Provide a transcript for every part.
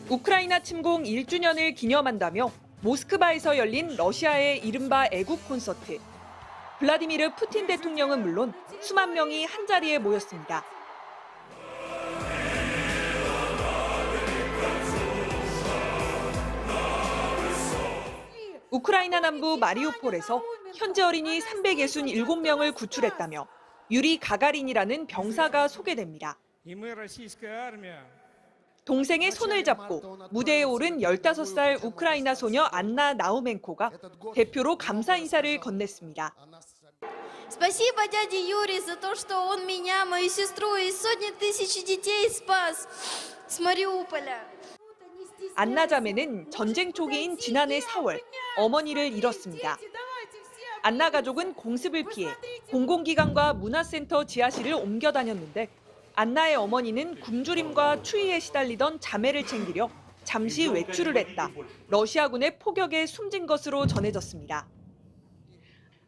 우크라이나 침공 1주년을 기념한다며 모스크바에서 열린 러시아의 이른바 애국 콘서트. 블라디미르 푸틴 대통령은 물론 수만 명이 한자리에 모였습니다. 우크라이나 남부 마리우폴에서 현지 어린이 367명을 구출했다며 유리 가가린이라는 병사가 소개됩니다. 동생의 손을 잡고 무대에 오른 15살 우크라이나 소녀 안나 나우멘코가 대표로 감사 인사를 건넸습니다. Спасибо дяде Юрию за то, что он меня, мою сестру и сотни тысяч детей спас с Мариуполя. 안나 자매는 전쟁 초기인 지난해 4월 어머니를 잃었습니다. 안나 가족은 공습을 피해 공공기관과 문화센터 지하실을 옮겨 다녔는데 안나의 어머니는 굶주림과 추위에 시달리던 자매를 챙기려 잠시 외출을 했다. 러시아군의 포격에 숨진 것으로 전해졌습니다.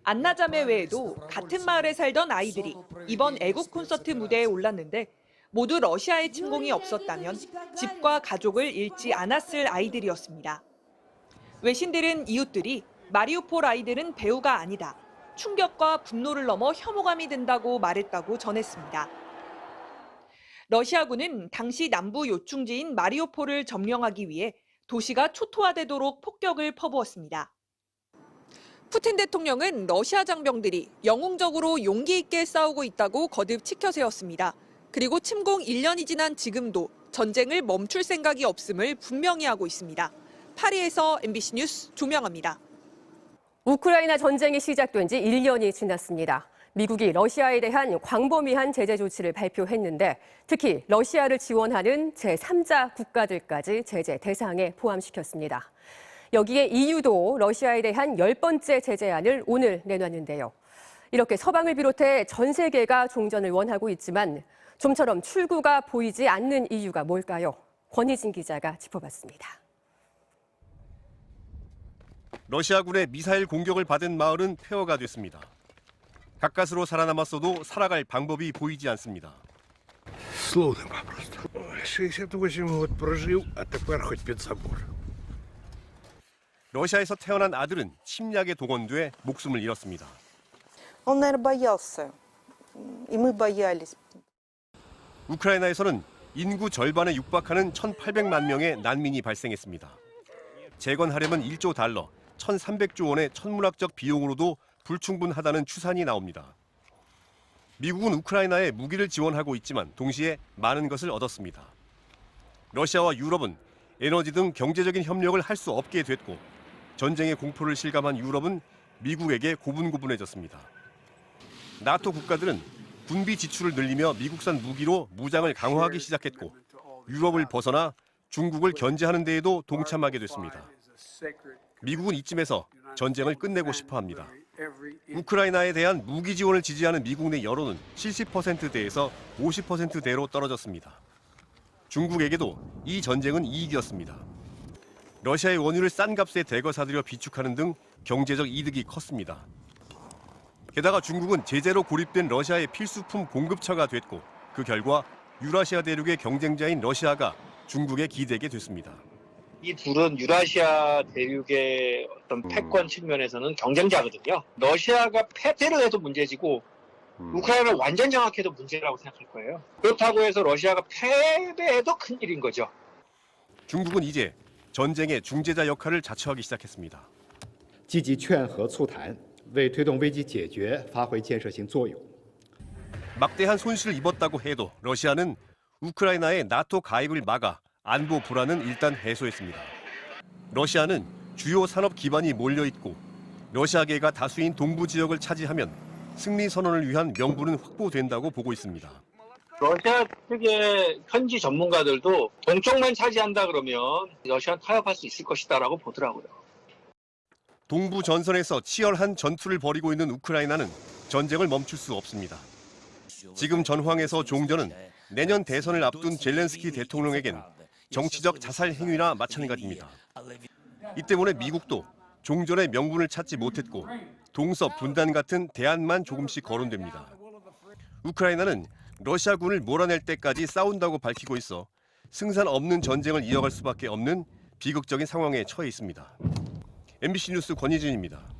안나 자매 외에도 같은 마을에 살던 아이들이 이번 애국 콘서트 무대에 올랐는데 모두 러시아의 침공이 없었다면 집과 가족을 잃지 않았을 아이들이었습니다. 외신들은 이웃들이 마리우폴 아이들은 배우가 아니다. 충격과 분노를 넘어 혐오감이 든다고 말했다고 전했습니다. 러시아군은 당시 남부 요충지인 마리우폴을 점령하기 위해 도시가 초토화되도록 폭격을 퍼부었습니다. 푸틴 대통령은 러시아 장병들이 영웅적으로 용기 있게 싸우고 있다고 거듭 치켜세웠습니다. 그리고 침공 1년이 지난 지금도 전쟁을 멈출 생각이 없음을 분명히 하고 있습니다. 파리에서 MBC 뉴스 조명아입니다. 우크라이나 전쟁이 시작된 지 1년이 지났습니다. 미국이 러시아에 대한 광범위한 제재 조치를 발표했는데 특히 러시아를 지원하는 제3자 국가들까지 제재 대상에 포함시켰습니다. 여기에 EU도 러시아에 대한 10번째 제재안을 오늘 내놨는데요. 이렇게 서방을 비롯해 전 세계가 종전을 원하고 있지만 좀처럼 출구가 보이지 않는 이유가 뭘까요? 권희진 기자가 짚어봤습니다. 러시아군의 미사일 공격을 받은 마을은 폐허가 됐습니다. 가까스로 살아남았어도 살아갈 방법이 보이지 않습니다. Словно просто. 68 год прожил, а теперь хоть под забор. 러시아에서 태어난 아들은 침략에 동원돼 목숨을 잃었습니다. Он, наверное, боялся. И мы боялись. 우크라이나에서는 인구 절반에 육박하는 1,800만 명의 난민이 발생했습니다. 재건하려면 1조 달러, 1,300조 원의 천문학적 비용으로도 불충분하다는 추산이 나옵니다. 미국은 우크라이나에 무기를 지원하고 있지만 동시에 많은 것을 얻었습니다. 러시아와 유럽은 에너지 등 경제적인 협력을 할 수 없게 됐고 전쟁의 공포를 실감한 유럽은 미국에게 고분고분해졌습니다. 나토 국가들은 군비 지출을 늘리며 미국산 무기로 무장을 강화하기 시작했고 유럽을 벗어나 중국을 견제하는 데에도 동참하게 됐습니다. 미국은 이쯤에서 전쟁을 끝내고 싶어 합니다. 우크라이나에 대한 무기 지원을 지지하는 미국 내 여론은 70%대에서 50%대로 떨어졌습니다. 중국에게도 이 전쟁은 이익이었습니다. 러시아의 원유를 싼 값에 대거 사들여 비축하는 등 경제적 이득이 컸습니다. 게다가 중국은 제재로 고립된 러시아의 필수품 공급처가 됐고 그 결과 유라시아 대륙의 경쟁자인 러시아가 중국에 기대게 됐습니다. 이 둘은 유라시아 대륙의 어떤 패권 측면에서는 경쟁자거든요. 러시아가 패배를 해도 문제지고 우크라이나를 완전 장악해도 문제라고 생각할 거예요. 그렇다고 해서 러시아가 패배해도 큰일인 거죠. 중국은 이제 전쟁의 중재자 역할을 자처하기 시작했습니다. 积极劝和促谈为推动危机解决发挥建设性作用. 막대한 손실을 입었다고 해도 러시아는 우크라이나의 나토 가입을 막아 안보 불안은 일단 해소했습니다. 러시아는 주요 산업 기반이 몰려있고 러시아계가 다수인 동부 지역을 차지하면 승리 선언을 위한 명분은 확보된다고 보고 있습니다. 러시아 측의 현지 전문가들도 동쪽만 차지한다 그러면 러시아는 타협할 수 있을 것이다라고 보더라고요. 동부 전선에서 치열한 전투를 벌이고 있는 우크라이나는 전쟁을 멈출 수 없습니다. 지금 전황에서 종전은 내년 대선을 앞둔 젤렌스키 대통령에겐 정치적 자살 행위나 마찬가지입니다. 이 때문에 미국도 종전의 명분을 찾지 못했고 동서 분단 같은 대안만 조금씩 거론됩니다. 우크라이나는 러시아군을 몰아낼 때까지 싸운다고 밝히고 있어 승산 없는 전쟁을 이어갈 수밖에 없는 비극적인 상황에 처해 있습니다. MBC 뉴스 권희준입니다.